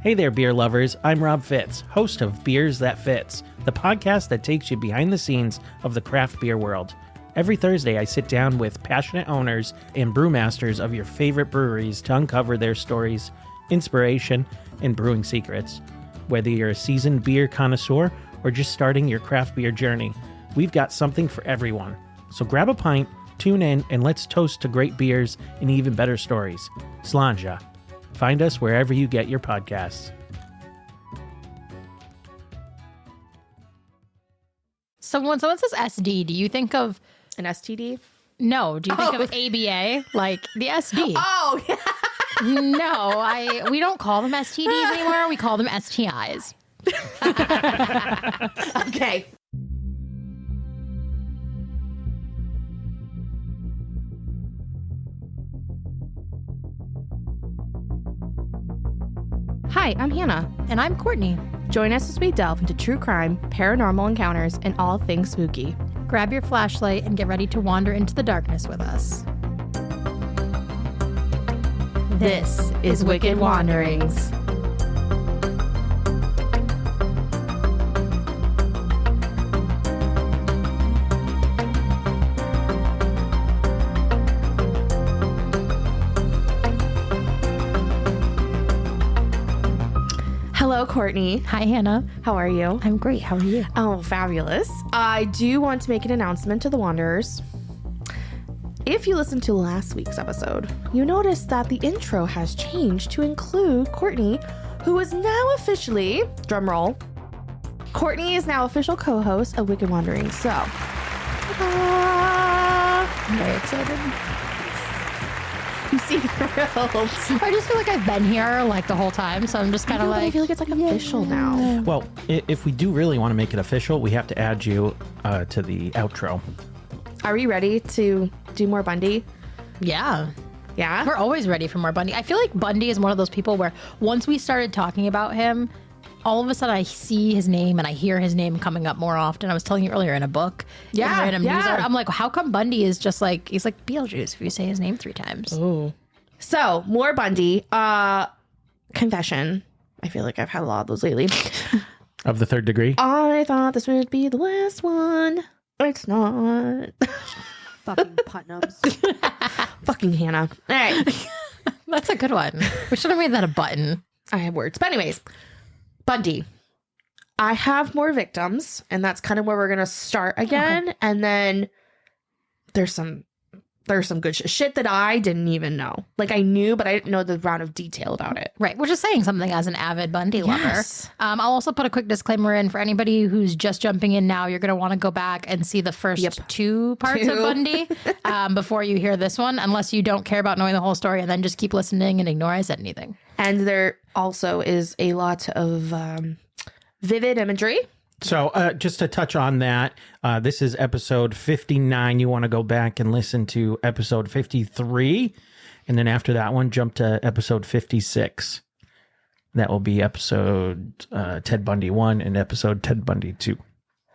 Hey there, beer lovers. I'm Rob Fitz, host of Beers That Fits, the podcast that takes you behind the scenes of the craft beer world. Every Thursday, I sit down with passionate owners and brewmasters of your favorite breweries to uncover their stories, inspiration, and brewing secrets. Whether you're a seasoned beer connoisseur or just starting your craft beer journey, we've got something for everyone. So grab a pint, tune in, and let's toast to great beers and even better stories. Slanja. Find us wherever you get your podcasts. So when someone says SD, do you think of An STD? no? Do you think of ABA, like the SD? Oh, yeah. No, we don't call them STDs anymore. We call them STIs. Okay. Hi, I'm Hannah. And I'm Courtney. Join us as we delve into true crime, paranormal encounters, and all things spooky. Grab your flashlight and get ready to wander into the darkness with us. This is Wicked Wanderings. Hello, Courtney. Hi, Hannah. How are you? I'm great. How are you? Oh, fabulous. I do want to make an announcement to the Wanderers. If you listened to last week's episode, you noticed that the intro has changed to include Courtney, who is now officially, drumroll, Courtney is now official co-host of Wicked Wanderings. So, I'm very excited. You seem thrilled. I just feel like I've been here like the whole time, so I'm just kind of I like, feel like it's like official now. Well, if we do really want to make it official, we have to add you to the outro. Are we ready to do more Bundy? yeah. Yeah? We're always ready for more Bundy. I feel like Bundy is one of those people where once we started talking about him, all of a sudden I see his name and I hear his name coming up more often. I was telling you earlier in a book, in a random news article. I'm like, how come Bundy is just like, he's like Beetlejuice if you say his name 3 times. Ooh. So, more Bundy. Confession. I feel like I've had a lot of those lately. Of the third degree? I thought this would be the last one. It's not. Fucking Putnams. Fucking Hannah. All right. That's a good one. We should have made that a button. I have words. But anyways, Bundy. I have more victims, and that's kind of where we're going to start again. Okay. And then there's some good shit that I didn't even know. Like I knew, but I didn't know the round of detail about it. Right. Which is saying something as an avid Bundy Yes. lover. I'll also put a quick disclaimer in for anybody who's just jumping in now. You're going to want to go back and see the first 2 parts of Bundy before you hear this one, unless you don't care about knowing the whole story, and then just keep listening and ignore I said anything. And there also is a lot of vivid imagery. So just to touch on that, this is episode 59. You want to go back and listen to episode 53. And then after that one, jump to episode 56. That will be episode Ted Bundy 1 and episode Ted Bundy 2.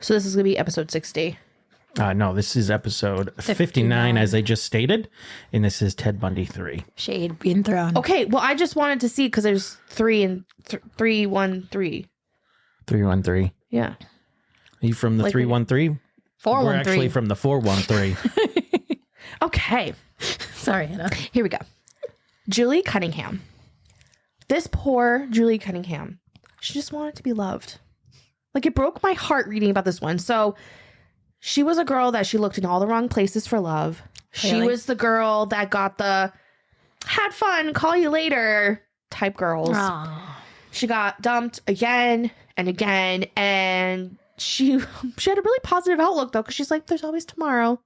So this is going to be episode 60. No, this is episode 59, as I just stated. And this is Ted Bundy 3. Shade being thrown. Okay, well, I just wanted to see because there's 3 and 313. 313. Yeah. Are you from the 313? 413. We're actually from the 413. Okay. Sorry, Hannah. Here we go. Julie Cunningham. This poor Julie Cunningham. She just wanted to be loved. Like, it broke my heart reading about this one. So, she was a girl that she looked in all the wrong places for love. She was the girl that got the had fun, call you later type girls. Aww. She got dumped again and again, and she had a really positive outlook though, because she's like, there's always tomorrow.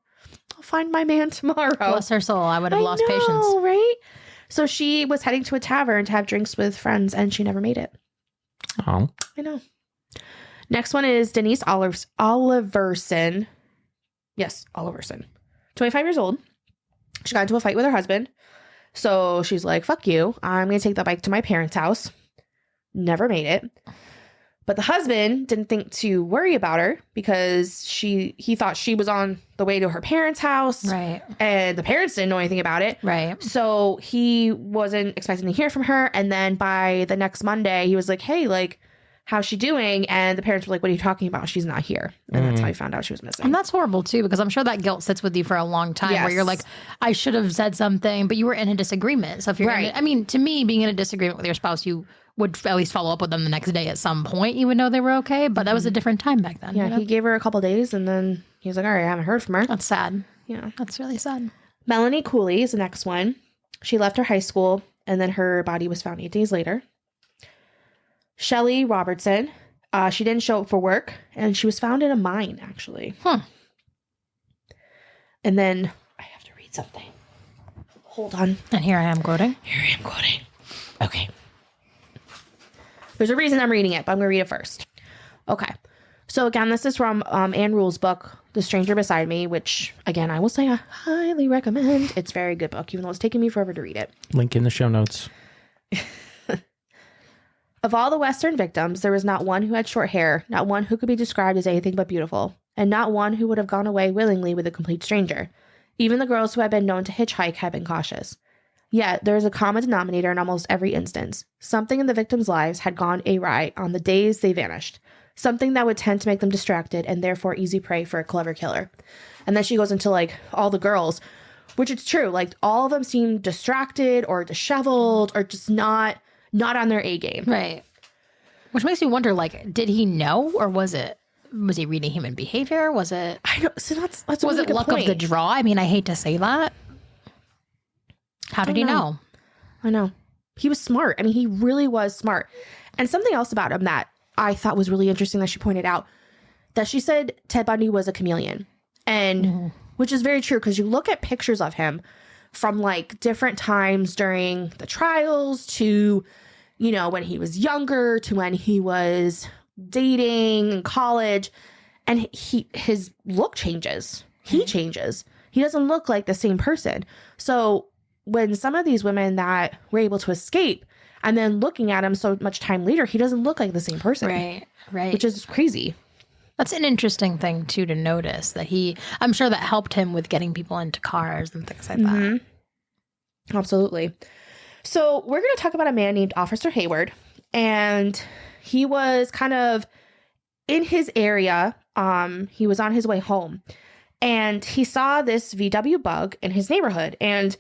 I'll find my man tomorrow. Bless her soul. I would have lost patience. Right? So she was heading to a tavern to have drinks with friends, and she never made it. Oh. I know. Next one is Denise Oliverson. Yes, Oliverson. 25 years old. She got into a fight with her husband. So she's like, fuck you. I'm going to take the bike to my parents' house. Never made it. But the husband didn't think to worry about her because he thought she was on the way to her parents' house. Right. And the parents didn't know anything about it. Right. So he wasn't expecting to hear from her. And then by the next Monday, he was like, hey, like, how's she doing? And the parents were like, what are you talking about? She's not here. And that's how he found out she was missing. And that's horrible too, because I'm sure that guilt sits with you for a long time where you're like, I should have said something, but you were in a disagreement. So if you're I mean, to me, being in a disagreement with your spouse, you would at least follow up with them the next day at some point, even though they were okay. But that was a different time back then. Yeah, you know? he gave her a couple days and then he was like, all right, I haven't heard from her. That's sad. Yeah. That's really sad. Melanie Cooley is the next one. She left her high school and then her body was found 8 days later. Shelly Robertson. She didn't show up for work and she was found in a mine, actually. And then I have to read something. Hold on. And here I am quoting. Okay. There's a reason I'm reading it, but I'm going to read it first. Okay. So again, this is from Anne Rule's book, The Stranger Beside Me, which, again, I will say I highly recommend. It's a very good book, even though it's taken me forever to read it. Link in the show notes. Of all the Western victims, there was not one who had short hair, not one who could be described as anything but beautiful, and not one who would have gone away willingly with a complete stranger. Even the girls who had been known to hitchhike had been cautious. Yet, there is a common denominator in almost every instance. Something in the victims' lives had gone awry on the days they vanished. Something that would tend to make them distracted and therefore easy prey for a clever killer. And then she goes into, like, all the girls, which it's true. Like, all of them seem distracted or disheveled or just not on their A game. Right. Which makes me wonder, like, did he know or was he reading human behavior? Was it? I don't. So that's was it luck of the draw? I mean, I hate to say that. How did he know? I know. He was smart. I mean, he really was smart. And something else about him that I thought was really interesting that she pointed out, that she said Ted Bundy was a chameleon. And which is very true because you look at pictures of him from like different times during the trials to, you know, when he was younger to when he was dating in college, and his look changes. He changes. He doesn't look like the same person. So when some of these women that were able to escape and then looking at him so much time later, he doesn't look like the same person. Right. Which is crazy. That's an interesting thing too to notice that I'm sure that helped him with getting people into cars and things like that. Absolutely. So we're going to talk about a man named Officer Hayward, and he was kind of in his area. He was on his way home and he saw this VW bug in his neighborhood. And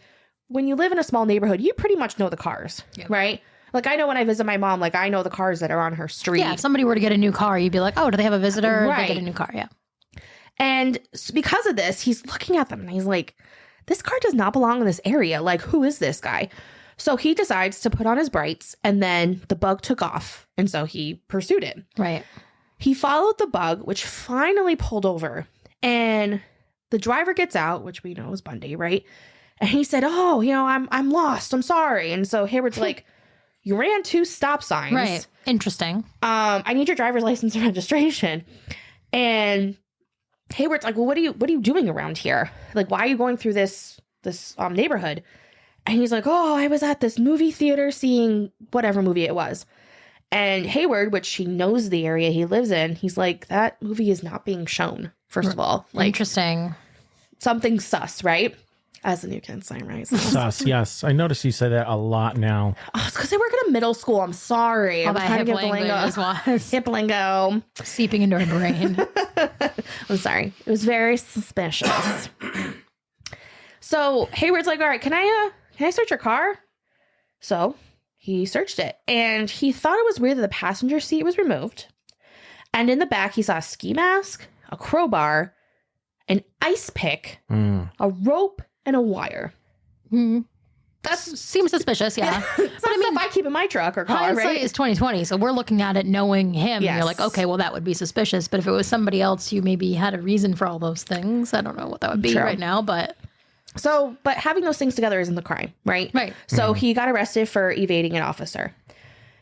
when you live in a small neighborhood, you pretty much know the cars, right? Like, I know when I visit my mom, like, I know the cars that are on her street. Yeah, if somebody were to get a new car, you'd be like, oh, do they have a visitor? Right. They get a new car, yeah. And because of this, he's looking at them and he's like, this car does not belong in this area. Like, who is this guy? So he decides to put on his brights, and then the bug took off. And so he pursued it. Right. He followed the bug, which finally pulled over. And the driver gets out, which we know is Bundy, right? And he said, oh, you know, I'm lost. I'm sorry. And so Hayward's like, you ran 2 stop signs. Right. Interesting. I need your driver's license and registration. And Hayward's like, well, what are you doing around here? Like, why are you going through this neighborhood? And he's like, oh, I was at this movie theater seeing whatever movie it was. And Hayward, which he knows the area he lives in, he's like, that movie is not being shown, first of all. Like, interesting. Something sus, right? As the new kids say, right? Sus, yes. I notice you say that a lot now. Oh, it's because I work at a middle school. I'm sorry. I'm trying to get the lingo. Hip lingo. Seeping into her brain. I'm sorry. It was very suspicious. So Hayward's like, all right, can I search your car? So he searched it, and he thought it was weird that the passenger seat was removed. And in the back, he saw a ski mask, a crowbar, an ice pick, a rope, and a wire. That seems suspicious, yeah. But I mean, if I keep in my truck or car, hindsight right? is 2020, so we're looking at it knowing him. Yes. You're like, okay, well, that would be suspicious. But if it was somebody else, you maybe had a reason for all those things. I don't know what that would be right now, but... So, but having those things together isn't the crime, right? Right. So he got arrested for evading an officer.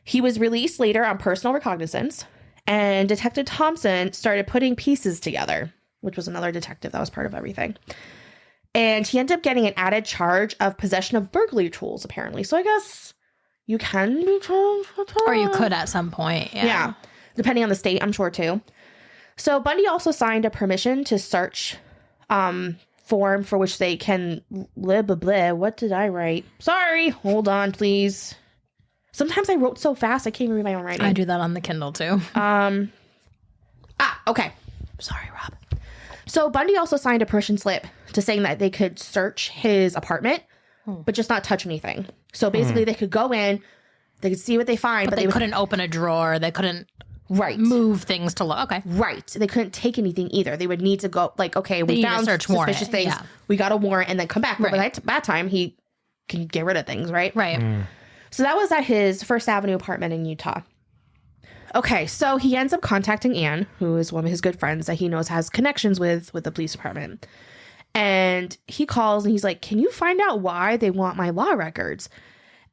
He was released later on personal recognizance, and Detective Thompson started putting pieces together, which was another detective that was part of everything. And he ended up getting an added charge of possession of burglary tools, apparently. So I guess you can be charged. Or you could at some point, yeah. depending on the state, I'm sure too. So Bundy also signed a permission to search form for which they can blah, blah, blah. What did I write? Sorry, hold on, please. Sometimes I wrote so fast I can't even read my own writing. I do that on the Kindle too. Okay. Sorry, Rob. So Bundy also signed a permission slip to saying that they could search his apartment, but just not touch anything. So basically they could go in, they could see what they find, but they couldn't open a drawer. They couldn't move things to look. Okay. Right. They couldn't take anything either. They would need to go like, okay, we found suspicious things. Yeah. We got a warrant and then come back. But by that time, he can get rid of things, right? Right. So that was at his First Avenue apartment in Utah. Okay, so he ends up contacting Anne, who is one of his good friends that he knows has connections with the police department. And he calls and he's like, can you find out why they want my law records?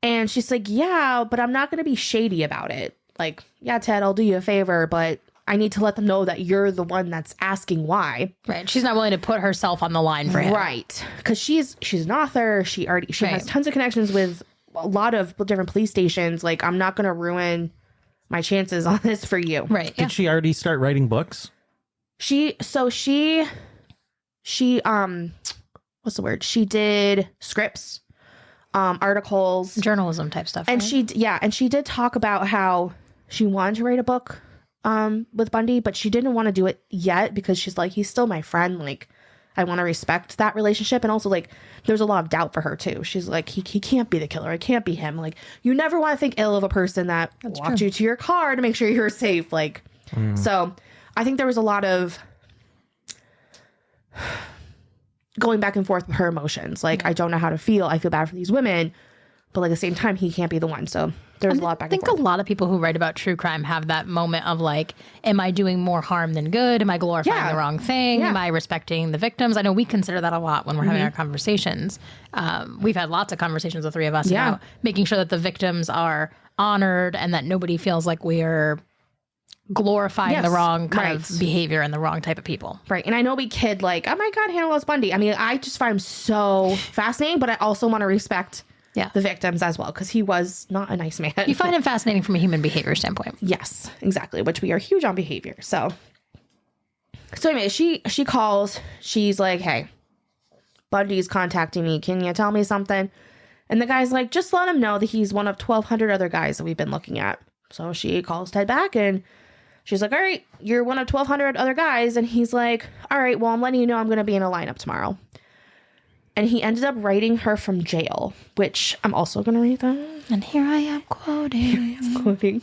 And she's like, yeah, but I'm not going to be shady about it. Like, yeah, Ted, I'll do you a favor, but I need to let them know that you're the one that's asking why. Right. She's not willing to put herself on the line for him. Right. Because she's an author. She has tons of connections with a lot of different police stations. Like, I'm not going to ruin my chances on this for you. Right. Did she already start writing books? She what's the word? She did scripts, articles, journalism type stuff. And right? she did talk about how she wanted to write a book with Bundy, but she didn't want to do it yet because she's like, he's still my friend. Like, I want to respect that relationship. And also, like, there's a lot of doubt for her too. She's like, he can't be the killer. It can't be him. Like, you never want to think ill of a person that walked you to your car to make sure you're safe. Like, so I think there was a lot of going back and forth with her emotions. Like, I don't know how to feel. I feel bad for these women, but like at the same time, he can't be the one. So there's a lot back and forth. I think a lot of people who write about true crime have that moment of like, am I doing more harm than good? Am I glorifying the wrong thing? Am I respecting the victims? I know we consider that a lot when we're having our conversations. We've had lots of conversations, the three of us, about making sure that the victims are honored and that nobody feels like we're glorifying the wrong kind of behavior and the wrong type of people. Right. And I know we kid like, oh my God, Hannah loves Bundy. I mean, I just find him so fascinating, but I also want to respect the victims as well, because he was not a nice man. You find him fascinating from a human behavior standpoint. Yes, exactly, which we are huge on behavior. So anyway, she calls. She's like, hey, Bundy's contacting me. Can you tell me something? And the guy's like, just let him know that he's one of 1,200 other guys that we've been looking at. So she calls Ted back and she's like, all right, you're one of 1,200 other guys. And he's like, all right, well, I'm letting you know I'm going to be in a lineup tomorrow. And he ended up writing her from jail, which I'm also going to read them. And here I am quoting.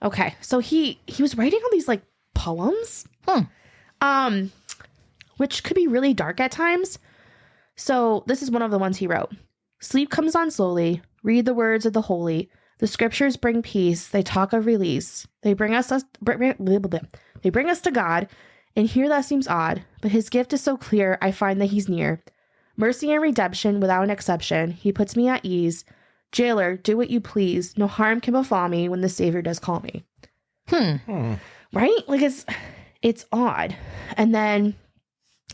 Okay, so he was writing all these like poems, which could be really dark at times. So this is one of the ones he wrote. Sleep comes on slowly. Read the words of the holy. The scriptures bring peace. They talk of release. They bring us to God. And here that seems odd, but his gift is so clear, I find that he's near. Mercy and redemption without an exception. He puts me at ease. Jailer, do what you please. No harm can befall me when the Savior does call me. Right? Like, it's odd. And then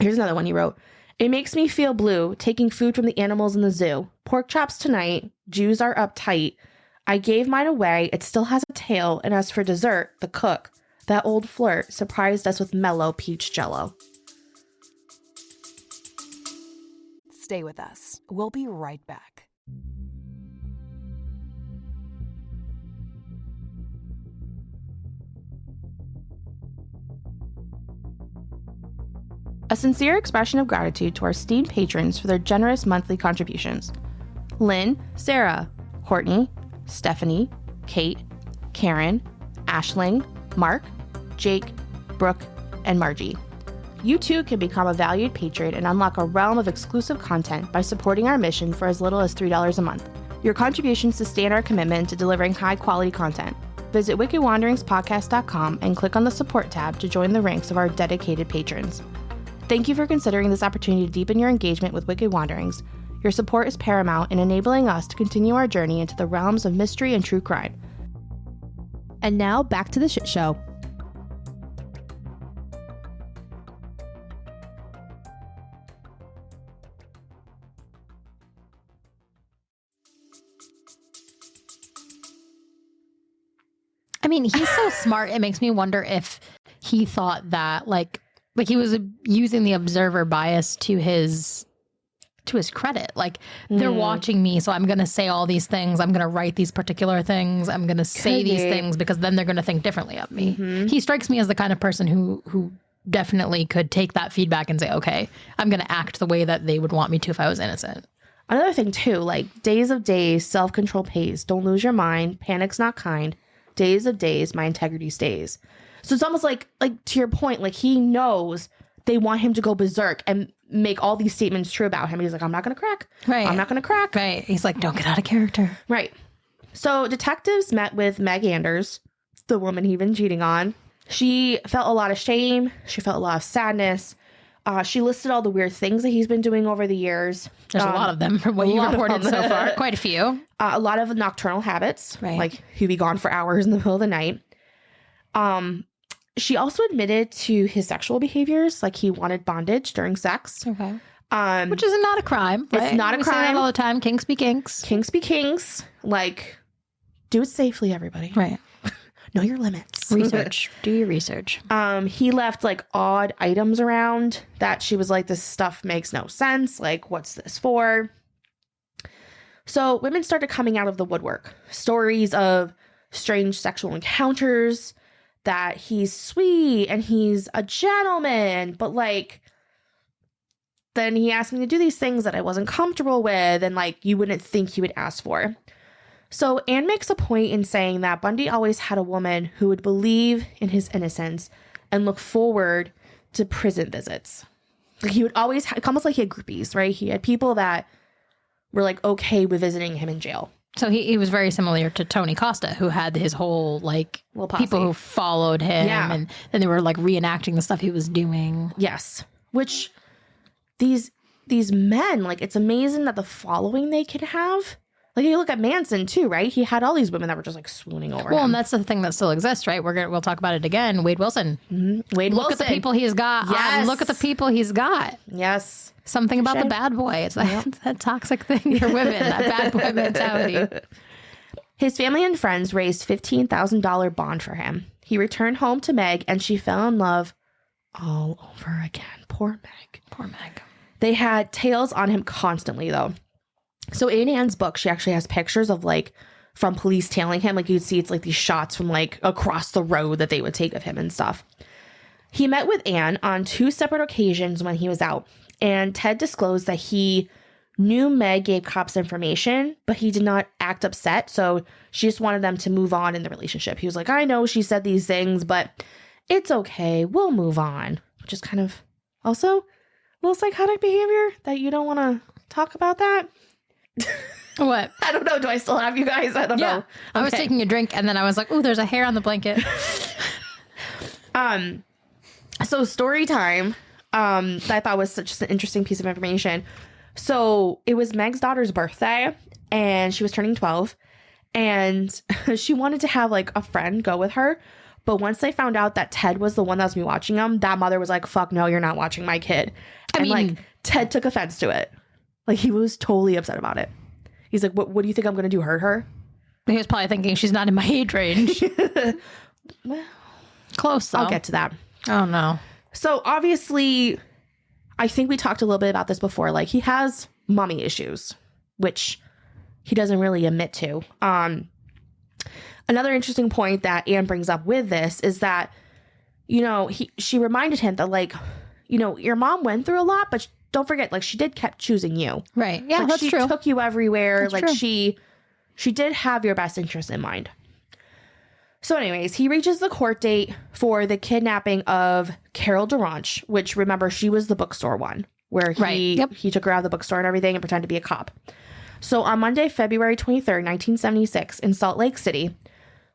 here's another one he wrote. It makes me feel blue, taking food from the animals in the zoo. Pork chops tonight. Jews are uptight. I gave mine away. It still has a tail. And as for dessert, the cook, that old flirt, surprised us with mellow peach jello. Stay with us. We'll be right back. A sincere expression of gratitude to our esteemed patrons for their generous monthly contributions. Lynn, Sarah, Courtney, Stephanie, Kate, Karen, Ashling, Mark, Jake, Brooke, and Margie. You too can become a valued patron and unlock a realm of exclusive content by supporting our mission for as little as $3 a month. Your contributions sustain our commitment to delivering high-quality content. Visit wickedwanderingspodcast.com and click on the support tab to join the ranks of our dedicated patrons. Thank you for considering this opportunity to deepen your engagement with Wicked Wanderings. Your support is paramount in enabling us to continue our journey into the realms of mystery and true crime. And now back to the shit show. I mean, he's so smart. It makes me wonder if he thought that like he was using the observer bias to his credit. Like they're watching me, so I'm going to say all these things. I'm going to write these particular things. I'm going to say these things because then they're going to think differently of me. He strikes me as the kind of person who definitely could take that feedback and say, okay, I'm going to act the way that they would want me to if I was innocent. Another thing too, like days of days, self-control pays. Don't lose your mind. Panic's not kind. Days of days, my integrity stays. So it's almost like to your point, like he knows they want him to go berserk and make all these statements true about him. He's like, I'm not going to crack. Right. I'm not going to crack. Right. He's like, don't get out of character. Right. So detectives met with Meg Anders, the woman he'd been cheating on. She felt a lot of shame. She felt a lot of sadness. She listed all the weird things that he's been doing over the years. There's a lot of them from what you reported so far. Quite a few. A lot of nocturnal habits. Right. Like he'd be gone for hours in the middle of the night. She also admitted to his sexual behaviors. Like he wanted bondage during sex. Okay. Which is not a crime. Right? It's not a we crime. say that all the time. Kinks be kinks. Kinks be kings. Like, do it safely, everybody. Right. Know your limits. Research. Do your research. He left like odd items around that she was like, this stuff makes no sense. Like, what's this for? So women started coming out of the woodwork. Stories of strange sexual encounters, that he's sweet and he's a gentleman, but like, then he asked me to do these things that I wasn't comfortable with and like you wouldn't think he would ask for. So Anne makes a point in saying that Bundy always had a woman who would believe in his innocence and look forward to prison visits. Like he would always, almost like he had groupies, right? He had people that were like okay with visiting him in jail. So he was very similar to Tony Costa, who had his whole like people who followed him, and then they were like reenacting the stuff he was doing. Yes, which these men, like it's amazing that the following they can have. Like you look at Manson too, right? He had all these women that were just like swooning over him. Well, and that's the thing that still exists, right? We'll talk about it again. Wade Wilson. Mm-hmm. Wade Wilson. Look at the people he's got. Yes. Look at the people he's got. Yes. Something about the bad boy. It's that toxic thing for women, that bad boy mentality. His family and friends raised $15,000 bond for him. He returned home to Meg and she fell in love all over again. Poor Meg. Poor Meg. They had tails on him constantly though. So in Anne's book, she actually has pictures of like from police tailing him. Like you'd see it's like these shots from like across the road that they would take of him and stuff. He met with Anne on 2 separate occasions when he was out. And Ted disclosed that he knew Meg gave cops information, but he did not act upset. So she just wanted them to move on in the relationship. He was like, I know she said these things, but it's okay. We'll move on. Which is kind of also a little psychotic behavior that you don't want to talk about that. What? I don't know. Do I still have you guys? I don't know. Okay. I was taking a drink and then I was like, oh, there's a hair on the blanket. So story time. That I thought was such an interesting piece of information. So it was Meg's daughter's birthday and she was turning 12 and she wanted to have like a friend go with her. But once they found out that Ted was the one that was me watching him, that mother was like, fuck no, you're not watching my kid. And like Ted took offense to it. Like he was totally upset about it. He's like, what do you think I'm going to do? Hurt her? He was probably thinking she's not in my age range. Well, close though. I'll get to that. Oh no. So obviously, I think we talked a little bit about this before. Like he has mommy issues, which he doesn't really admit to. Another interesting point that Anne brings up with this is that, you know, she reminded him that like, you know, your mom went through a lot, but don't forget, like she did kept choosing you. Right. Yeah, like, that's she true. She took you everywhere. That's like true. she did have your best interest in mind. So anyways, he reaches the court date for the kidnapping of Carol Durant, which remember she was the bookstore one where he took her out of the bookstore and everything and pretended to be a cop. So on Monday, February 23rd, 1976 in Salt Lake City,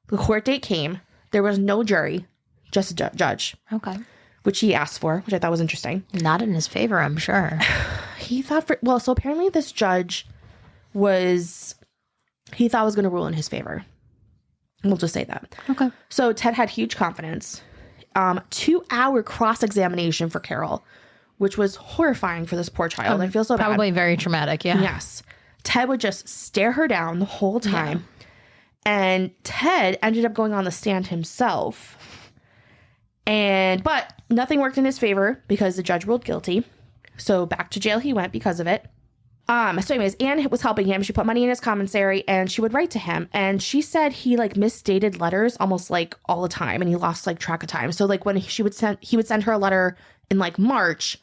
the court date came. There was no jury, just a judge. Okay. Which he asked for, which I thought was interesting. Not in his favor, I'm sure. He thought so apparently this judge was going to rule in his favor. We'll just say that. Okay. So Ted had huge confidence. 2-hour cross-examination for Carol, which was horrifying for this poor child. I feel so bad. Probably very traumatic, yeah. Yes. Ted would just stare her down the whole time. Yeah. And Ted ended up going on the stand himself. But nothing worked in his favor because the judge ruled guilty. So back to jail he went because of it. So anyways, Anne was helping him. She put money in his commissary and she would write to him. And she said he like misdated letters almost like all the time. And he lost like track of time. So like when he would send her a letter in like March,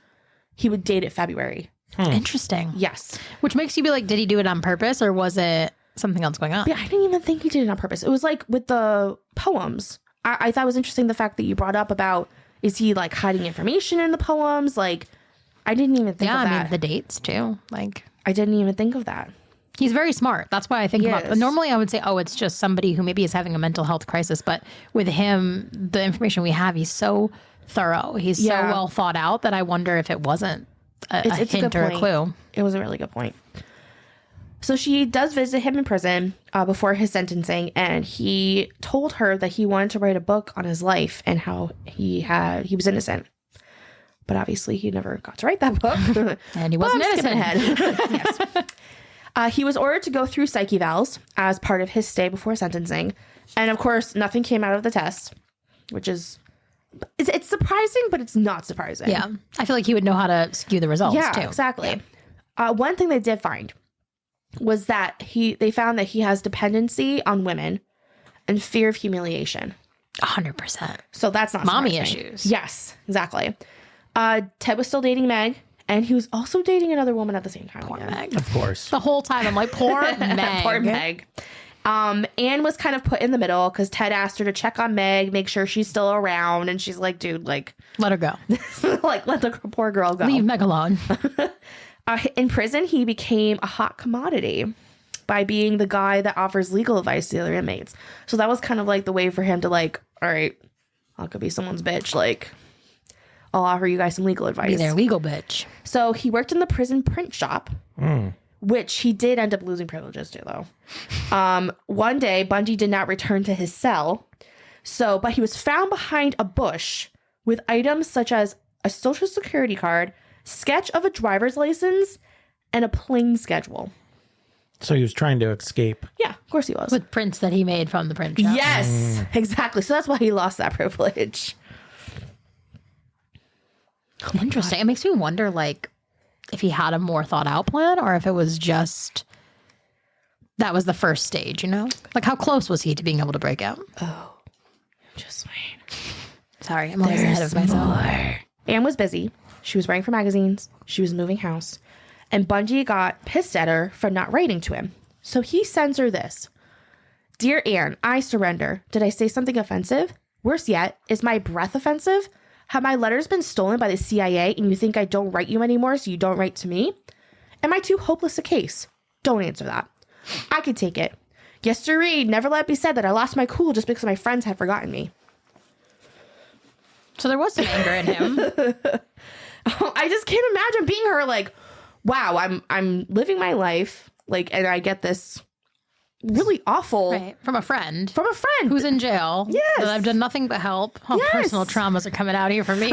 he would date it February. Interesting. Yes. Which makes you be like, did he do it on purpose or was it something else going on? Yeah, I didn't even think he did it on purpose. It was like with the poems. I thought it was interesting the fact that you brought up about, is he like hiding information in the poems? Like, I didn't even think of that. Yeah, I mean, the dates too. Like, I didn't even think of that. He's very smart. That's why I think about Yes. normally I would say, oh, it's just somebody who maybe is having a mental health crisis. But with him, the information we have, he's so thorough. He's so well thought out that I wonder if it wasn't it's a hint or a clue. It was a really good point. So she does visit him in prison before his sentencing, and he told her that he wanted to write a book on his life and how he was innocent. But obviously he never got to write that book. And he wasn't innocent. Yes. He was ordered to go through psyche evals as part of his stay before sentencing. And of course, nothing came out of the test, which is... It's surprising, but it's not surprising. Yeah. I feel like he would know how to skew the results too. Exactly. One thing they did find was that they found that he has dependency on women and fear of humiliation. 100%. So that's not mommy surprising. issues. Yes, exactly. Ted was still dating Meg, and he was also dating another woman at the same time. Poor again. Meg. Of course. The whole time I'm like, poor Meg. Poor Meg. Anne was kind of put in the middle because Ted asked her to check on Meg, make sure she's still around, and she's like, dude, like... Let her go. like, let the poor girl go. Leave Meg alone. In prison, he became a hot commodity by being the guy that offers legal advice to the other inmates. So that was kind of like the way for him to like, all right, I could be someone's bitch. Like, I'll offer you guys some legal advice. Be their legal bitch. So he worked in the prison print shop, which he did end up losing privileges to, though. One day, Bundy did not return to his cell. But he was found behind a bush with items such as a social security card, sketch of a driver's license, and a plane schedule. So he was trying to escape. Yeah, of course he was. With prints that he made from the print shop. Yes, exactly. So that's why he lost that privilege. Interesting. It makes me wonder, like, if he had a more thought out plan or if it was just that was the first stage, you know? Like, how close was he to being able to break out? Oh, just wait. Sorry, I'm always ahead of myself. Anne was busy. She was writing for magazines. She was moving house. And Bundy got pissed at her for not writing to him. So he sends her this. Dear Anne, I surrender. Did I say something offensive? Worse yet, is my breath offensive? Have my letters been stolen by the CIA and you think I don't write you anymore so you don't write to me? Am I too hopeless a case? Don't answer that. I could take it. Yes, sirree, never let it be said that I lost my cool just because my friends had forgotten me. So there was some anger in him. I just can't imagine being her like, wow, I'm living my life, like, and I get this really awful Right. From a friend. who's Who's in jail. Yes. That I've done nothing but help. Oh, Yes. personal traumas are coming out here for me.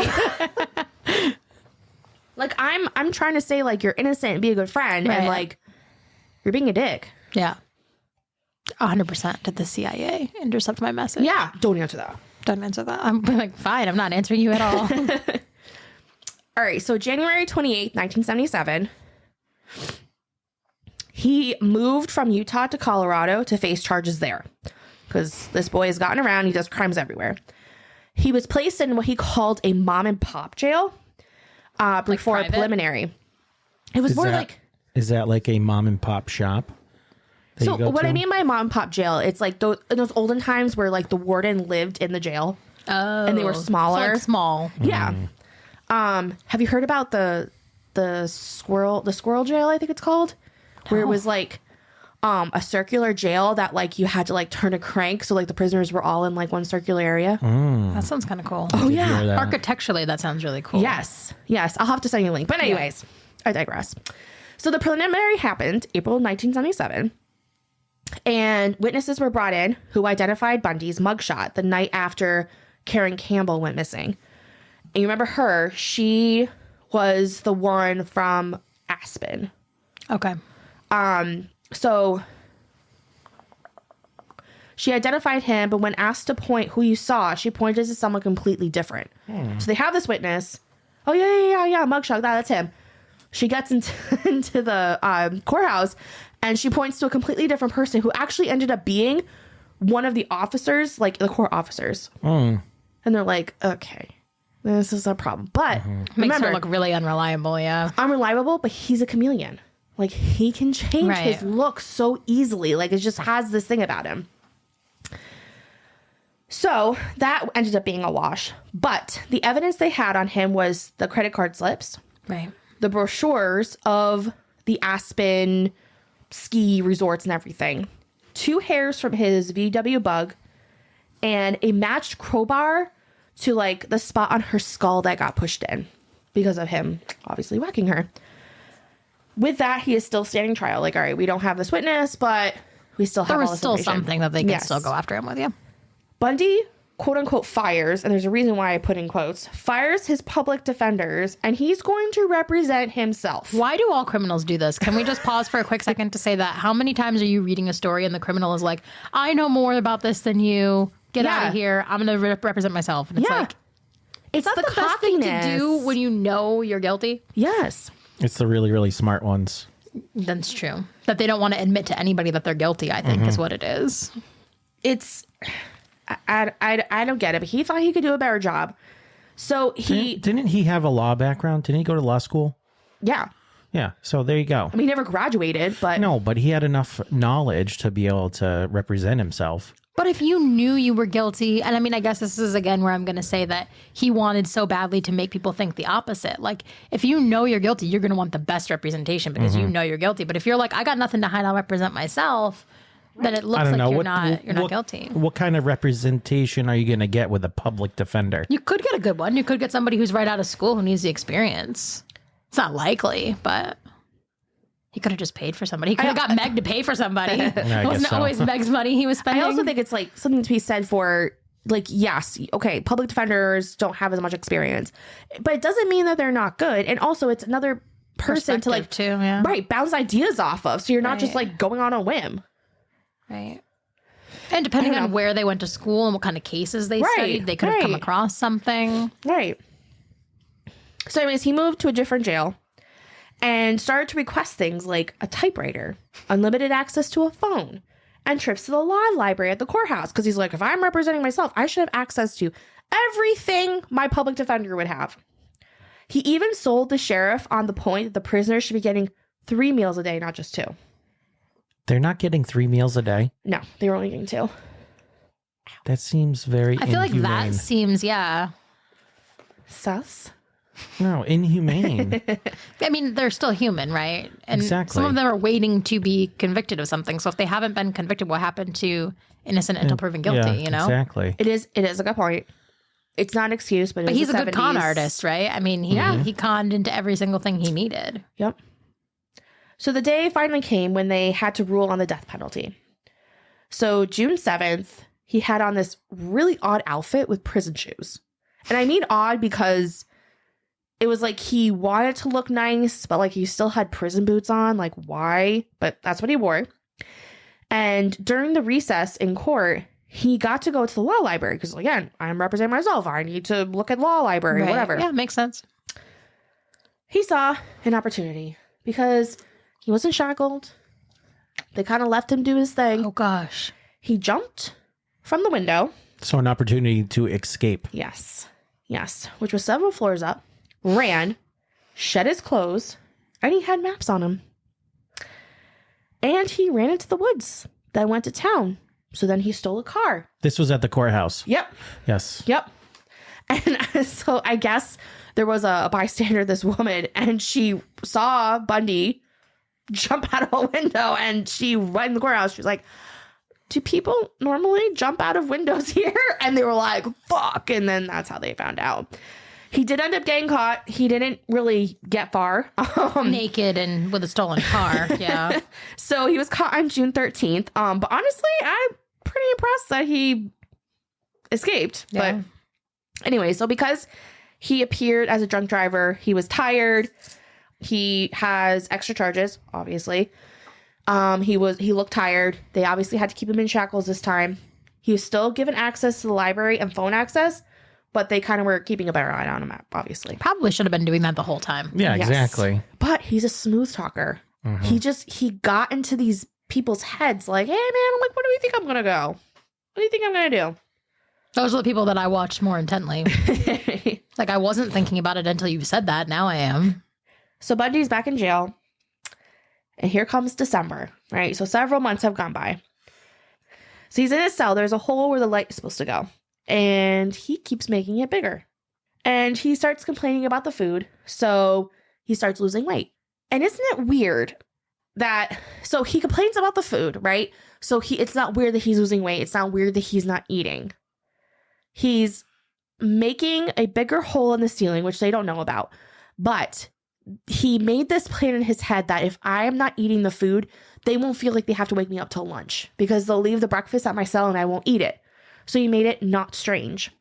like I'm trying to say like you're innocent and be a good friend, Right. and like you're being a dick. Yeah. 100% did the CIA intercept my message. Yeah, don't answer that. Don't answer that. I'm like, fine, I'm not answering you at all. All right, so January 28th, 1977, he moved from Utah to Colorado to face charges there because this boy has gotten around. He does crimes everywhere. He was placed in what he called a mom and pop jail before a private? preliminary. It was Is that like a mom and pop shop? that So you go what to? I mean by mom and pop jail, it's like in those olden times where like the warden lived in the jail. Oh. And they were smaller. So, like, small. Yeah. Have you heard about the squirrel jail, I think it's called? Where it was like a circular jail that like you had to like turn a crank, so like the prisoners were all in like one circular area. That sounds kind of cool. Oh yeah. Hear that. Architecturally, that sounds really cool. Yes. I'll have to send you a link. But anyways, I digress. So the preliminary happened April 1977. And witnesses were brought in who identified Bundy's mugshot the night after Karen Campbell went missing. And you remember her? She was the one from Aspen. Okay. So She identified him, but when asked to point who you saw, she pointed to someone completely different. So they have this witness. Oh, yeah, mugshot, that's him. She gets into the courthouse, and she points to a completely different person who actually ended up being one of the officers, like the court officers. And they're like, okay, this is a problem. But Makes her look really unreliable, yeah. Unreliable, but he's a chameleon. Like, he can change his look so easily. Like, it just has this thing about him. So that ended up being a wash. But the evidence they had on him was the credit card slips. Right. The brochures of the Aspen ski resorts and everything. 2 hairs from his VW Bug. And a matched crowbar to, like, the spot on her skull that got pushed in. Because of him, obviously, whacking her. With that, he is still standing trial. Like, all right, we don't have this witness, but we still have all this still something that they can still go after him with, yeah. Bundy, quote unquote, fires, and there's a reason why I put in quotes, fires his public defenders, and he's going to represent himself. Why do all criminals do this? Can we just pause for a quick second to say that? How many times are you reading a story and the criminal is like, I know more about this than you. Get out of here. I'm going to represent myself. And it's like, it's the best thing to do when you know you're guilty. Yes. It's the really, really smart ones. That's true. That they don't want to admit to anybody that they're guilty, I think, is what it is. It's... I don't get it, but he thought he could do a better job. So he... Didn't he have a law background? Didn't he go to law school? Yeah. Yeah, so there you go. I mean, he never graduated, but... No, but he had enough knowledge to be able to represent himself. But if you knew you were guilty, and I mean, I guess this is again where I'm going to say that he wanted so badly to make people think the opposite. Like, if you know you're guilty, you're going to want the best representation because you know you're guilty. But if you're like, I got nothing to hide, I'll represent myself, then it looks like you're not guilty. What kind of representation are you going to get with a public defender? You could get a good one. You could get somebody who's right out of school who needs the experience. It's not likely, but... He could have just paid for somebody. He could have got Meg to pay for somebody. It wasn't always Meg's money he was spending. I also think it's like something to be said for, like, yes, okay, public defenders don't have as much experience, but it doesn't mean that they're not good. And also, it's another person to, like, too, yeah. Right, bounce ideas off of. So you're not just like going on a whim. Right. And depending on where they went to school and what kind of cases they studied, they could have come across something. Right. So anyways, he moved to a different jail and started to request things like a typewriter, unlimited access to a phone, and trips to the law library at the courthouse. Because he's like, if I'm representing myself, I should have access to everything my public defender would have. He even sold the sheriff on the point that the prisoners should be getting 3 meals a day, not just 2. They're not getting 3 meals a day? No, they were only getting 2. That seems very I feel inhumane. like that seems, Sus? No, inhumane. I mean, they're still human, right? And Exactly. some of them are waiting to be convicted of something. So if they haven't been convicted, what happened to innocent until proven guilty, you know? Exactly. It is a good point. It's not an excuse, but But he's a good con artist, right? I mean, he conned into every single thing he needed. Yep. So the day finally came when they had to rule on the death penalty. So June 7th, he had on this really odd outfit with prison shoes. And I mean odd because it was like he wanted to look nice, but like he still had prison boots on. Like, why? But that's what he wore. And during the recess in court, he got to go to the law library because, again, I'm representing myself. I need to look at law library, whatever. Yeah, makes sense. He saw an opportunity because he wasn't shackled. They kind of left him do his thing. Oh, gosh. He jumped from the window. So an opportunity to escape. Yes, which was several floors up. Ran, shed his clothes, and he had maps on him. And he ran into the woods, then went to town. So then he stole a car. This was at the courthouse. Yep. Yes. Yep. And so I guess there was a bystander, this woman, and she saw Bundy jump out of a window, and she went in the courthouse. She was like, do people normally jump out of windows here? And they were like, fuck. And then that's how they found out. He did end up getting caught. He didn't really get far. Naked and with a stolen car. Yeah. So he was caught on June 13th. But honestly, I'm pretty impressed that he escaped. Yeah. But anyway, so because he appeared as a drunk driver, he was tired. He has extra charges, obviously. He looked tired. They obviously had to keep him in shackles this time. He was still given access to the library and phone access, but they kind of were keeping a better eye on him, obviously. Probably should have been doing that the whole time. Yeah, Yes. exactly. But he's a smooth talker. He got into these people's heads like, hey, man, I'm like, what do you think I'm going to go? What do you think I'm going to do? Those are the people that I watched more intently. Like, I wasn't thinking about it until you said that. Now I am. So Bundy's back in jail. And here comes December, right? So several months have gone by. So he's in his cell. There's a hole where the light is supposed to go. And he keeps making it bigger. And he starts complaining about the food. So he starts losing weight. And isn't it weird that, so he complains about the food, right? So it's not weird that he's losing weight. It's not weird that he's not eating. He's making a bigger hole in the ceiling, which they don't know about. But he made this plan in his head that if I am not eating the food, they won't feel like they have to wake me up till lunch because they'll leave the breakfast at my cell and I won't eat it. So he made it not strange.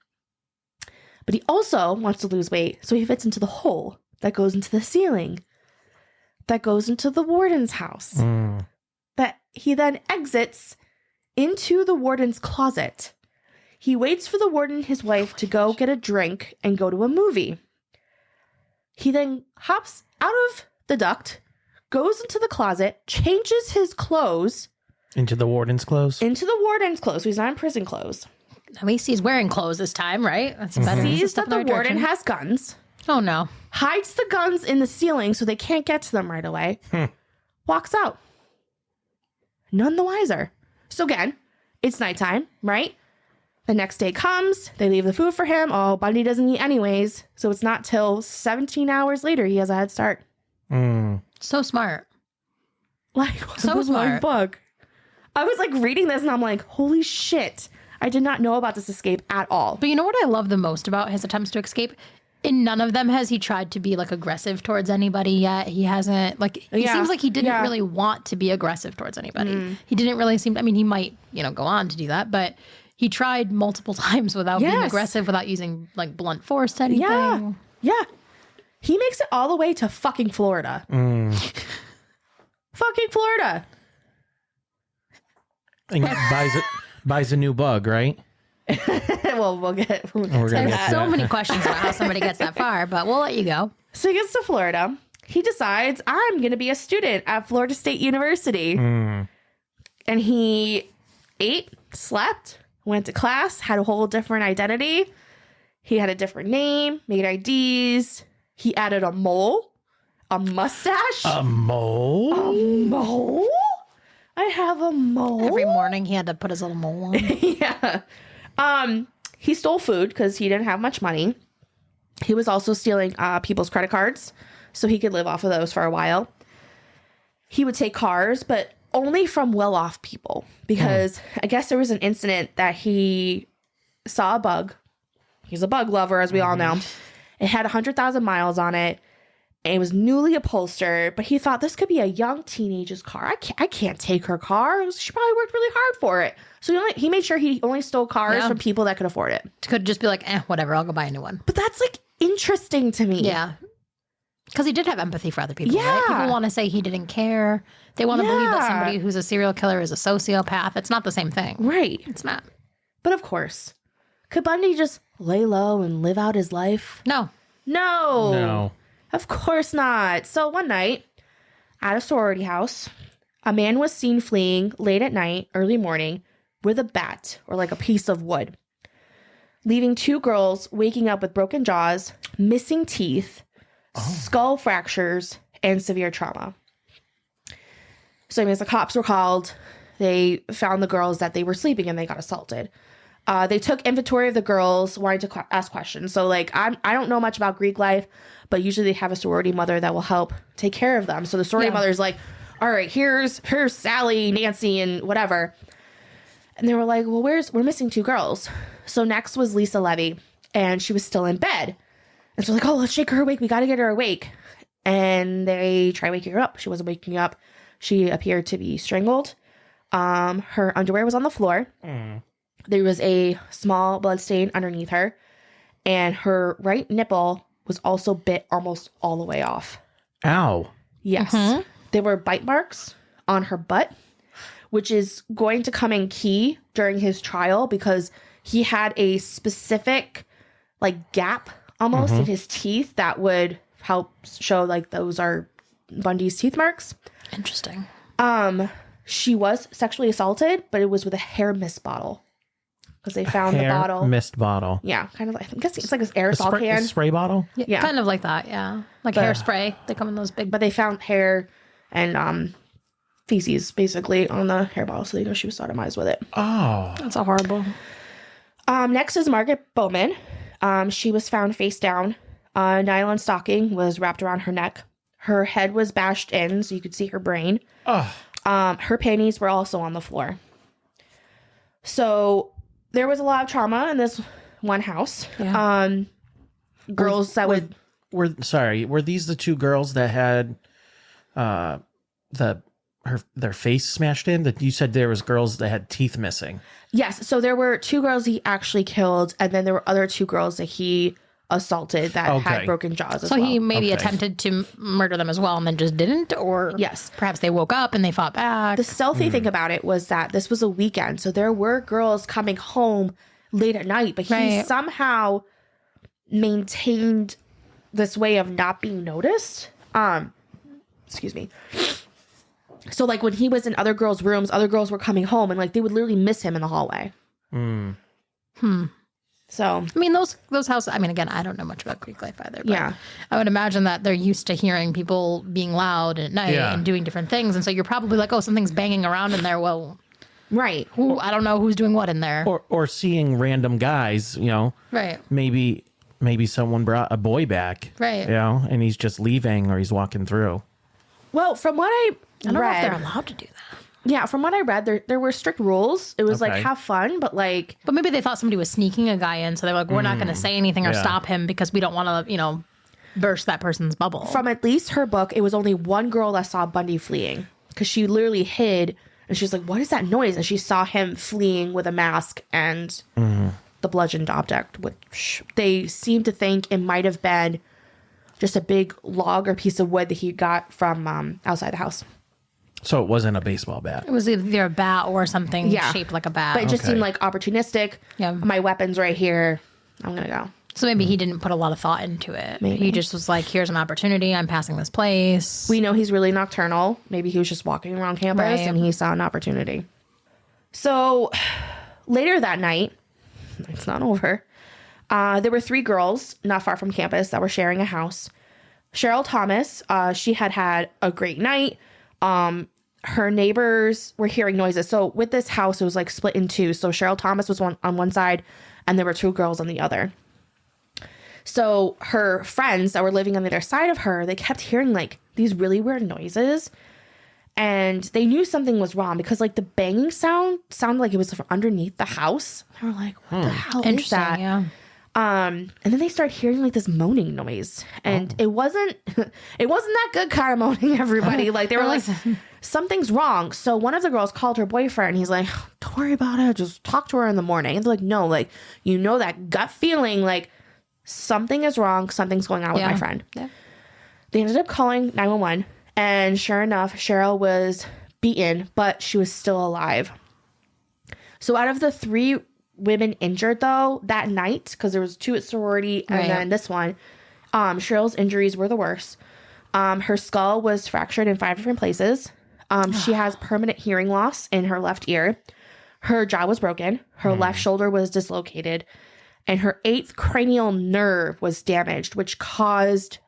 But he also wants to lose weight, so he fits into the hole that goes into the ceiling, that goes into the warden's house, that he then exits into the warden's closet. He waits for the warden and his wife to go get a drink and go to a movie. He then hops out of the duct, goes into the closet, changes his clothes. Into the warden's clothes? Into the warden's clothes. So he's not in prison clothes. At least he's wearing clothes this time, right? That's better. Sees that the warden has guns. Oh, no. Hides the guns in the ceiling so they can't get to them right away. Walks out. None the wiser. So again, it's nighttime, right? The next day comes. They leave the food for him. Oh, Bundy doesn't eat anyways. So it's not till 17 hours later he has a head start. So smart. Like, so smart. Bug. I was like reading this and I'm like, holy shit. I did not know about this escape at all. But you know what I love the most about his attempts to escape? In none of them has he tried to be like aggressive towards anybody yet. He hasn't, like, he seems like he didn't really want to be aggressive towards anybody. He didn't really seem, I mean, he might, go on to do that, but he tried multiple times without being aggressive, without using like blunt force to anything. Yeah. He makes it all the way to fucking Florida. Fucking Florida. And buys a new bug, right? Well, we'll get There's so many questions about how somebody gets that far, but we'll let you go. So he gets to Florida. He decides, I'm going to be a student at Florida State University. And he ate, slept, went to class, had a whole different identity. He had a different name, made IDs. He added a mole, a mustache. A mole? A mole? I have a mole. Every morning he had to put his little mole on. Yeah. He stole food because he didn't have much money. He was also stealing people's credit cards so he could live off of those for a while. He would take cars, but only from well-off people because I guess there was an incident that he saw a bug. He's a bug lover, as we all know. It had 100,000 miles on it. And it was newly upholstered, but he thought this could be a young teenager's car. I can't take her car. She probably worked really hard for it. So he made sure he only stole cars from people that could afford it. Could just be like, whatever, I'll go buy a new one. But that's like interesting to me. Yeah. Because he did have empathy for other people, right? People want to say he didn't care. They want to believe that somebody who's a serial killer is a sociopath. It's not the same thing. Right. It's not. But of course, could Bundy just lay low and live out his life? No. No. Of course not. So one night at a sorority house, a man was seen fleeing late at night, early morning, with a bat or like a piece of wood, leaving two girls waking up with broken jaws, missing teeth, skull fractures, and severe trauma. So as the cops were called, they found the girls that they were sleeping and they got assaulted. They took inventory of the girls, wanting to ask questions. So like, I don't know much about Greek life, but usually they have a sorority mother that will help take care of them. So the sorority mother's like, all right, here's Sally, Nancy, and whatever. And they were like, well, we're missing two girls. So next was Lisa Levy, and she was still in bed. And so like, oh, let's shake her awake. We got to get her awake. And they try waking her up. She wasn't waking up. She appeared to be strangled. Her underwear was on the floor. There was a small blood stain underneath her. And her right nipple was also bit almost all the way off. Ow. Yes. There were bite marks on her butt, which is going to come in key during his trial because he had a specific like gap almost in his teeth that would help show like those are Bundy's teeth marks. Interesting. She was sexually assaulted, but it was with a hair mist bottle because they found the bottle. Mist bottle. Yeah, kind of. I think it's like an aerosol can. A spray bottle. Yeah, kind of like that. Yeah, like hairspray. They come in those big. But they found hair and feces basically on the hair bottle, so they know she was sodomized with it. Oh, that's a horrible. Next is Margaret Bowman. She was found face down. A nylon stocking was wrapped around her neck. Her head was bashed in, so you could see her brain. Oh. Her panties were also on the floor. So there was a lot of trauma in this one house. Yeah. Girls were these the two girls that had their face smashed in? That you said there was girls that had teeth missing. Yes. So there were two girls he actually killed, and then there were other two girls that he assaulted that had broken jaws as well. So he maybe attempted to murder them as well and then just didn't? Or yes, perhaps they woke up and they fought back. The stealthy thing about it was that this was a weekend, so there were girls coming home late at night, but he somehow maintained this way of not being noticed. Excuse me. So like when he was in other girls' rooms, other girls were coming home and like they would literally miss him in the hallway. So, I mean, those houses, I mean, again, I don't know much about Greek life either, but I would imagine that they're used to hearing people being loud at night and doing different things. And so you're probably like, oh, something's banging around in there. Well, right. I don't know who's doing what in there. Or seeing random guys, you know. Right. Maybe someone brought a boy back. Right. You know, and he's just leaving or he's walking through. Well, from what I don't know if they're allowed to do that. Yeah, from what I read, there were strict rules. It was like, have fun, but like... But maybe they thought somebody was sneaking a guy in, so they were like, we're not going to say anything or stop him because we don't want to, you know, burst that person's bubble. From at least her book, it was only one girl that saw Bundy fleeing because she literally hid, and she's like, what is that noise? And she saw him fleeing with a mask and the bludgeoned object, which they seem to think it might have been just a big log or piece of wood that he got from outside the house. So it wasn't a baseball bat. It was either a bat or something shaped like a bat. But it just seemed like opportunistic. Yeah. My weapon's right here. I'm going to go. So maybe he didn't put a lot of thought into it. Maybe. He just was like, here's an opportunity. I'm passing this place. We know he's really nocturnal. Maybe he was just walking around campus and he saw an opportunity. So later that night, it's not over, there were 3 girls not far from campus that were sharing a house. Cheryl Thomas, she had a great night. Her neighbors were hearing noises. So with this house, it was like split in 2. So Cheryl Thomas was on one side and there were 2 girls on the other. So her friends that were living on the other side of her, they kept hearing like these really weird noises and they knew something was wrong because like the banging sound sounded like it was from underneath the house. They were like, what the hell is that? Yeah. And then they started hearing like this moaning noise and it wasn't that good kind of moaning, everybody. Like they were like, something's wrong. So one of the girls called her boyfriend and he's like, don't worry about it. Just talk to her in the morning. And they're like, no, like, you know, that gut feeling, like something is wrong. Something's going on with my friend. Yeah. They ended up calling 911 and sure enough, Cheryl was beaten, but she was still alive. So out of the 3 women injured though that night, because there was 2 at sorority and then this one, Cheryl's injuries were the worst. Her skull was fractured in 5 different places. She has permanent hearing loss in her left ear. Her jaw was broken. Her left shoulder was dislocated. And her 8th cranial nerve was damaged, which caused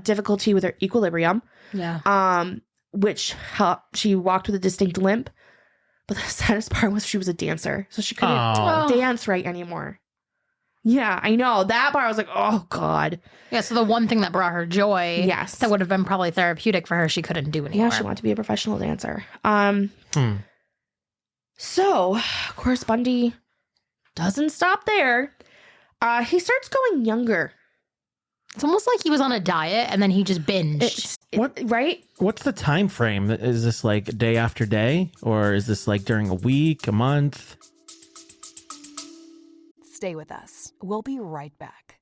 difficulty with her equilibrium. Yeah. Which she walked with a distinct limp. But the saddest part was she was a dancer. So she couldn't dance right anymore. Yeah, I know. That part I was like, oh, God. Yeah, so the one thing that brought her joy, that would have been probably therapeutic for her, she couldn't do anymore. Yeah, she wanted to be a professional dancer. So, of course, Bundy doesn't stop there. He starts going younger. It's almost like he was on a diet and then he just binged. Right? What's the time frame? Is this like day after day? Or is this like during a week, a month? Stay with us. We'll be right back.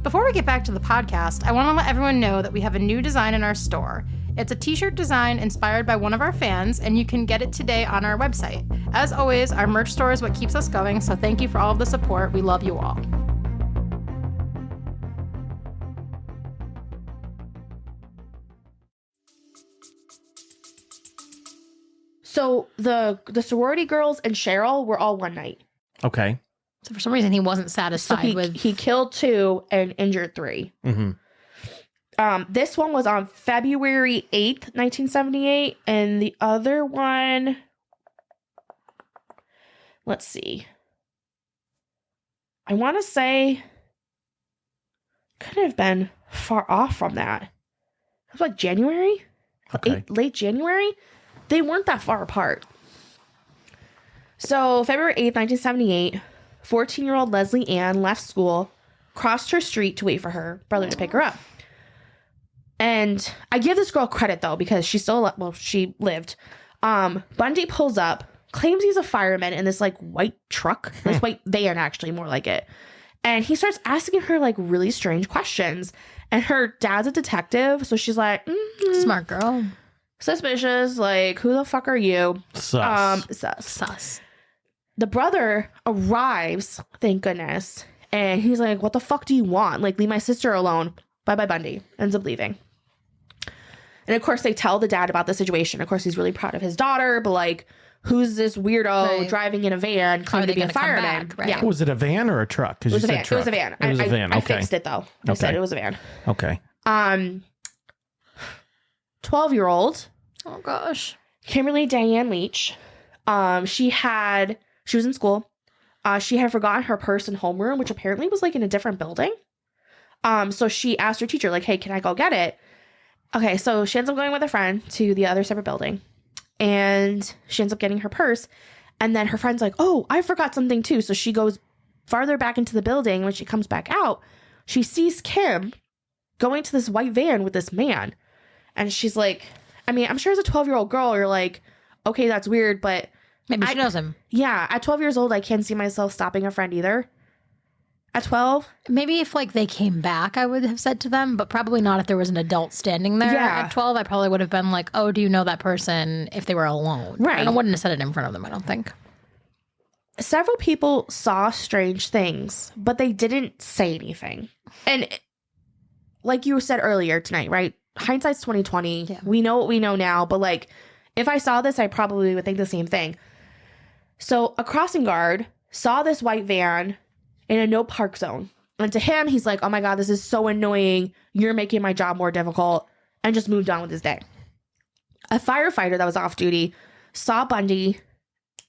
Before we get back to the podcast, I want to let everyone know that we have a new design in our store. It's a t-shirt design inspired by one of our fans, and you can get it today on our website. As always, our merch store is what keeps us going, so thank you for all of the support. We love you all. So the sorority girls and Cheryl were all one night. Okay. So for some reason, he wasn't satisfied with... He killed 2 and injured 3. Mm-hmm. This one was on February 8th, 1978. And the other one... Let's see. I want to say... Could have been far off from that. It was like January? Okay. Late January? They weren't that far apart. So, February 8th, 1978, 14-year-old Leslie Ann left school, crossed her street to wait for her brother to pick her up. And I give this girl credit, though, because she lived. Bundy pulls up, claims he's a fireman in this, like, white truck. This white van, actually, more like it. And he starts asking her, like, really strange questions. And her dad's a detective, so she's like, Smart girl. Suspicious, like, who the fuck are you? Sus. The brother arrives, thank goodness, and he's like, what the fuck do you want? Like, leave my sister alone. Bye-bye, Bundy. Ends up leaving. And, of course, they tell the dad about the situation. Of course, he's really proud of his daughter, but, like, who's this weirdo driving in a van claiming to be a fireman? Back, right? Yeah. Was it a van or a truck? It was a van. It was a van. It was a van. Okay. I fixed it, though. I said it was a van. Okay. 12-year-old. Oh, gosh. Kimberly Diane Leach. She was in school. She had forgotten her purse and homeroom, which apparently was, like, in a different building. So she asked her teacher, like, hey, can I go get it? Okay, so she ends up going with a friend to the other separate building. And she ends up getting her purse. And then her friend's like, oh, I forgot something, too. So she goes farther back into the building. When she comes back out, she sees Kim going to this white van with this man. And she's like, I mean, I'm sure as a 12-year-old girl, you're like, okay, that's weird, but... Maybe she knows him. Yeah, at 12 years old, I can't see myself stopping a friend either. At 12? Maybe if, like, they came back, I would have said to them, but probably not if there was an adult standing there. Yeah. At 12, I probably would have been like, oh, do you know that person, if they were alone? Right. And I wouldn't have said it in front of them, I don't think. Several people saw strange things, but they didn't say anything. And like you said earlier tonight, right? Hindsight's 2020. Yeah. We know what we know now, but, like, if I saw this, I probably would think the same thing. So a crossing guard saw this white van in a no park zone. And to him, he's like, oh my God, this is so annoying. You're making my job more difficult. And just moved on with his day. A firefighter that was off duty saw Bundy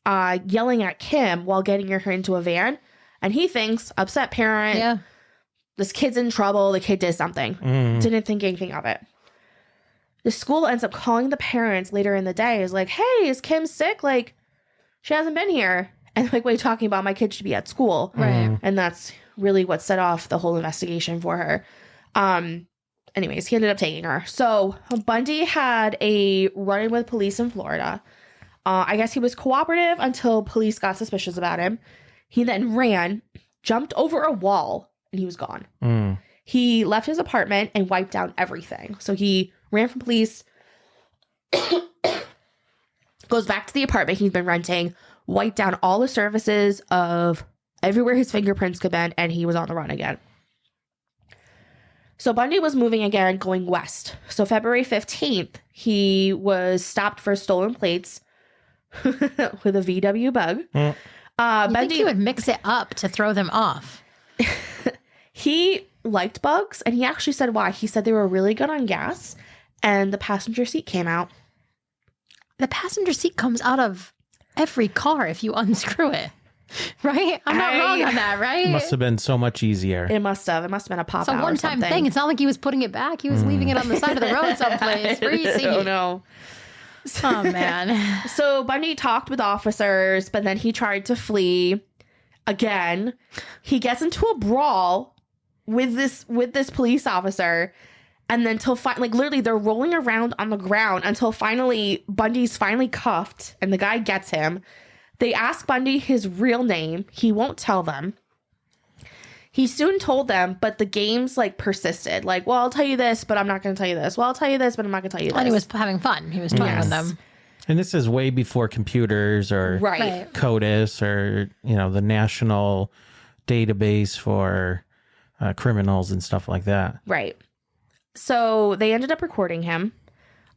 yelling at Kim while getting her into a van. And he thinks, upset parent. Yeah. This kid's in trouble. The kid did something. Didn't think anything of it. The school ends up calling the parents later in the day. Is like, hey, is Kim sick? Like, she hasn't been here. And, like, what are you talking about? My kid should be at school. Right. And that's really what set off the whole investigation for her. Anyways, he ended up taking her. So Bundy had a run-in with police in Florida. I guess he was cooperative until police got suspicious about him. He then ran, jumped over a wall, and he was gone. He left his apartment and wiped down everything. So he ran from police, goes back to the apartment he's been renting, wiped down all the surfaces of everywhere his fingerprints could bend, and he was on the run again. So Bundy was moving again, going west. So February 15th, he was stopped for stolen plates with a VW bug. I think he would mix it up to throw them off. He liked bugs, and he actually said why. He said they were really good on gas, and the passenger seat came out. The passenger seat comes out of every car if you unscrew it. Right? I'm not wrong on that, right? It must have been so much easier. It must have. It must have been a pop-out. It's a one-time thing. It's not like he was putting it back. He was leaving it on the side of the road someplace. Where you see? Oh, no. Oh, man. So Bundy talked with officers, but then he tried to flee again. He gets into a brawl with this police officer, and then literally they're rolling around on the ground until finally Bundy's finally cuffed, and the guy gets him. They ask Bundy his real name. He won't tell them. He soon told them, but the games like persisted. Like, well, I'll tell you this, but I'm not going to tell you this. Well, I'll tell you this, but I'm not going to tell you this. And he was having fun. He was toying with them. And this is way before computers or Right. CODIS or, the national database for criminals and stuff like that. Right. So they ended up recording him.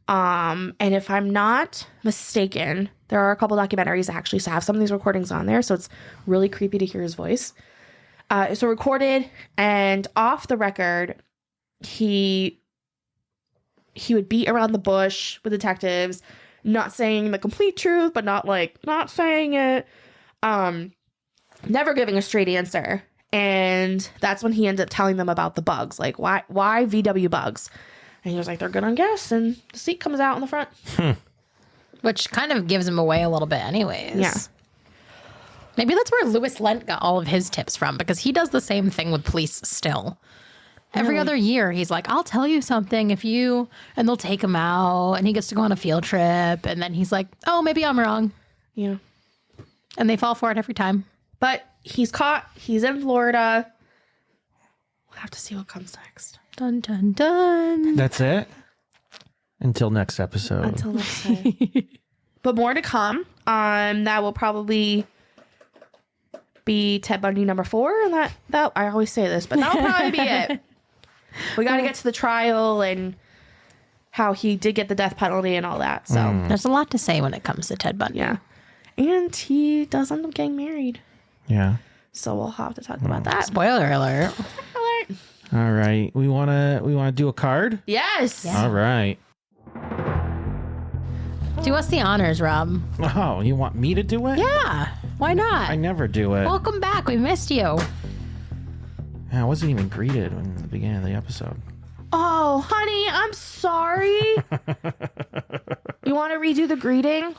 And if I'm not mistaken, there are a couple documentaries that actually have some of these recordings on there. So it's really creepy to hear his voice. So recorded, and off the record, he would beat around the bush with detectives, not saying the complete truth, but not saying it. Never giving a straight answer. And that's when he ended up telling them about the bugs. Like, why VW bugs? And he was like, they're good on guess. And the seat comes out in the front. Which kind of gives him away a little bit anyways. Yeah. Maybe that's where Louis Lent got all of his tips from, because he does the same thing with police still. Every other year, he's like, I'll tell you something if you... And they'll take him out, and he gets to go on a field trip. And then he's like, oh, maybe I'm wrong. Yeah. And they fall for it every time. But he's caught. He's in Florida. We'll have to see what comes next. Dun, dun, dun. That's it? Until next episode. Until next time. But more to come. That will probably be Ted Bundy number 4. And that I always say this, but that'll probably be it. We got to get to the trial and how he did get the death penalty and all that. So There's a lot to say when it comes to Ted Bundy. yeah. And he does end up getting married. Yeah. So we'll have to talk about that. Spoiler alert. All right. We wanna do a card? Yes. All right. Do us the honors, Rob. Oh, you want me to do it? Yeah. Why not? I never do it. Welcome back. We missed you. I wasn't even greeted in the beginning of the episode. Oh, honey, I'm sorry. You want to redo the greeting?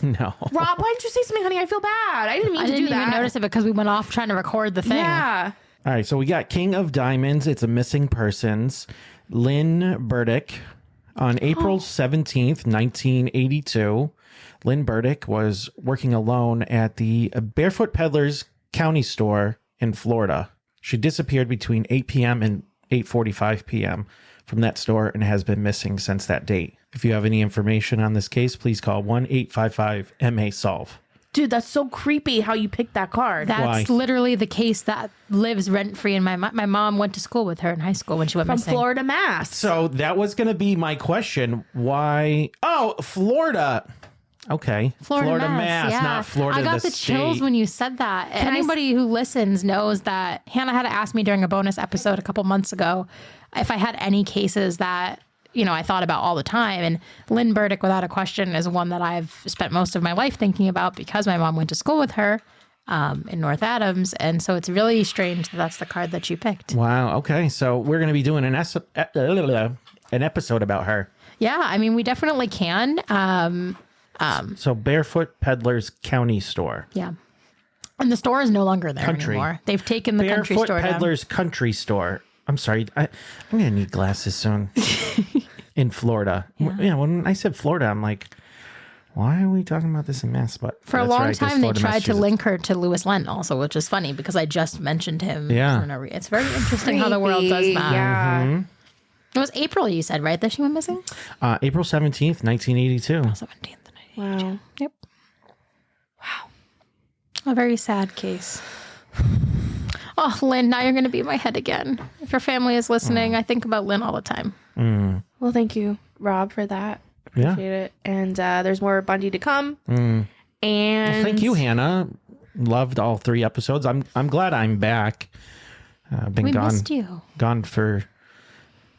No. Rob, why didn't you say something, honey? I feel bad. I didn't mean I to didn't do that. even notice it because we went off trying to record the thing. Yeah. All right, so we got King of Diamonds. It's a missing persons. Lynn Burdick. On April 17th, 1982, Lynn Burdick was working alone at the Barefoot Peddlers County store in Florida. She disappeared between 8 p.m. and 8:45 p.m. from that store and has been missing since that date. If you have any information on this case, please call 1-855-MA-SOLVE. Dude, that's so creepy how you picked that card. That's literally the case that lives rent free in my mom went to school with her in high school when she went From missing. Florida, Mass. So that was going to be my question. Why? Oh, Florida. Okay. Florida Mass, yeah. Not Florida. I got the chills when you said that. Anybody who listens knows that Hannah had to ask me during a bonus episode a couple months ago if I had any cases that, I thought about all the time. And Lynn Burdick, without a question, is one that I've spent most of my life thinking about because my mom went to school with her in North Adams. And so it's really strange that that's the card that you picked. Wow. Okay. So we're going to be doing an episode about her. Yeah. I mean, we definitely can. So Barefoot Peddlers County Store. Yeah. And the store is no longer there anymore. They've taken the country store Barefoot Peddlers Country Store. I'm sorry. I'm going to need glasses soon. In Florida. Yeah. When I said Florida, I'm like, why are we talking about this in Mass? But for a long time, they tried to link her to Louis Lent also, which is funny because I just mentioned him. Yeah. It's very interesting how the world does that. Yeah. Mm-hmm. It was April, you said, right, that she went missing? April 17th, 1982. 17th. Wow. Yep. Wow. A very sad case. Oh, Lynn, now you're going to be in my head again. If your family is listening, I think about Lynn all the time. Well, thank you, Rob, for that. Yeah. Appreciate it. And there's more Bundy to come. And well, thank you, Hannah. Loved all 3 episodes. I'm glad I'm back. Been We gone. missed you. Gone for a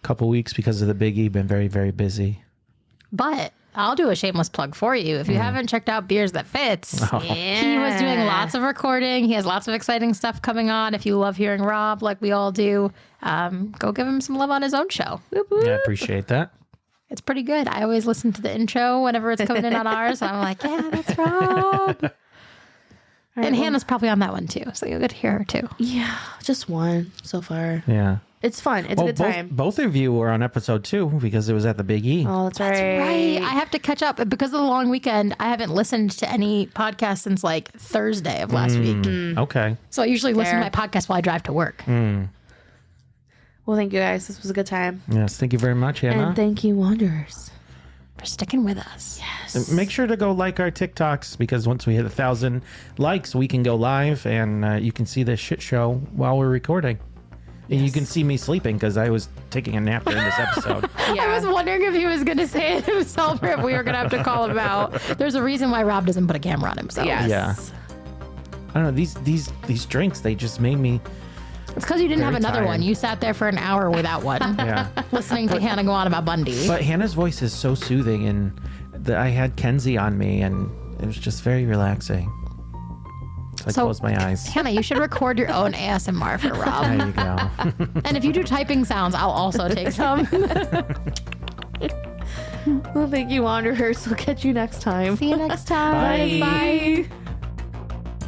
couple weeks because of the biggie. Been very, very busy. But I'll do a shameless plug for you. If you haven't checked out Beers That Fits, he was doing lots of recording. He has lots of exciting stuff coming on. If you love hearing Rob like we all do, go give him some love on his own show. Whoop, whoop. Yeah, I appreciate that. It's pretty good. I always listen to the intro whenever it's coming in on ours. So I'm like, yeah, that's Rob. And Hannah's probably on that one too. So you'll get to hear her too. Yeah, just one so far. Yeah. It's fun. It's a good time. Both of you were on episode 2 because it was at the Big E. Oh, that's right. Right. I have to catch up. Because of the long weekend, I haven't listened to any podcast since like Thursday of last week. Okay. So I usually listen to my podcast while I drive to work. Well, thank you guys. This was a good time. Yes. Thank you very much, Hannah. And thank you, Wanderers. For sticking with us. Yes. Make sure to go like our TikToks because once we hit 1,000 likes, we can go live and you can see this shit show while we're recording. And you can see me sleeping because I was taking a nap during this episode. I was wondering if he was going to say it himself or if we were going to have to call him out. There's a reason why Rob doesn't put a camera on himself. Yes. Yeah. I don't know. These drinks, they just made me... It's because you didn't have Very another tired. one. You sat there for an hour without one. Yeah. Listening to Hannah go on about Bundy. But Hannah's voice is so soothing, and I had Kenzie on me, and it was just very relaxing. So I closed my eyes. Hannah, you should record your own ASMR for Rob. There you go. And if you do typing sounds, I'll also take some. Well, thank you, Wanderers. We'll catch you next time. See you next time. Bye. Bye.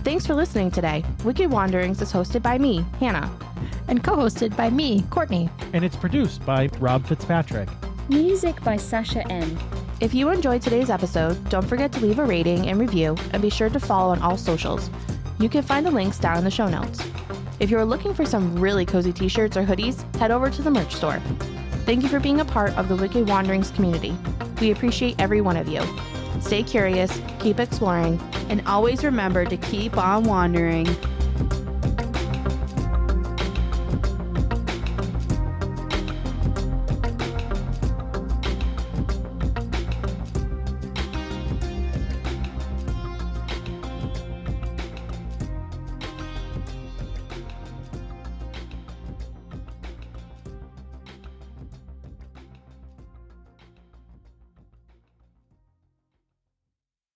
Thanks for listening today. Wicked Wanderings is hosted by me, Hannah. And co-hosted by me, Courtney. And it's produced by Rob Fitzpatrick. Music by Sasha N. If you enjoyed today's episode, don't forget to leave a rating and review, and be sure to follow on all socials. You can find the links down in the show notes. If you're looking for some really cozy t-shirts or hoodies, head over to the merch store. Thank you for being a part of the Wicked Wanderings community. We appreciate every one of you. Stay curious, keep exploring, and always remember to keep on wandering.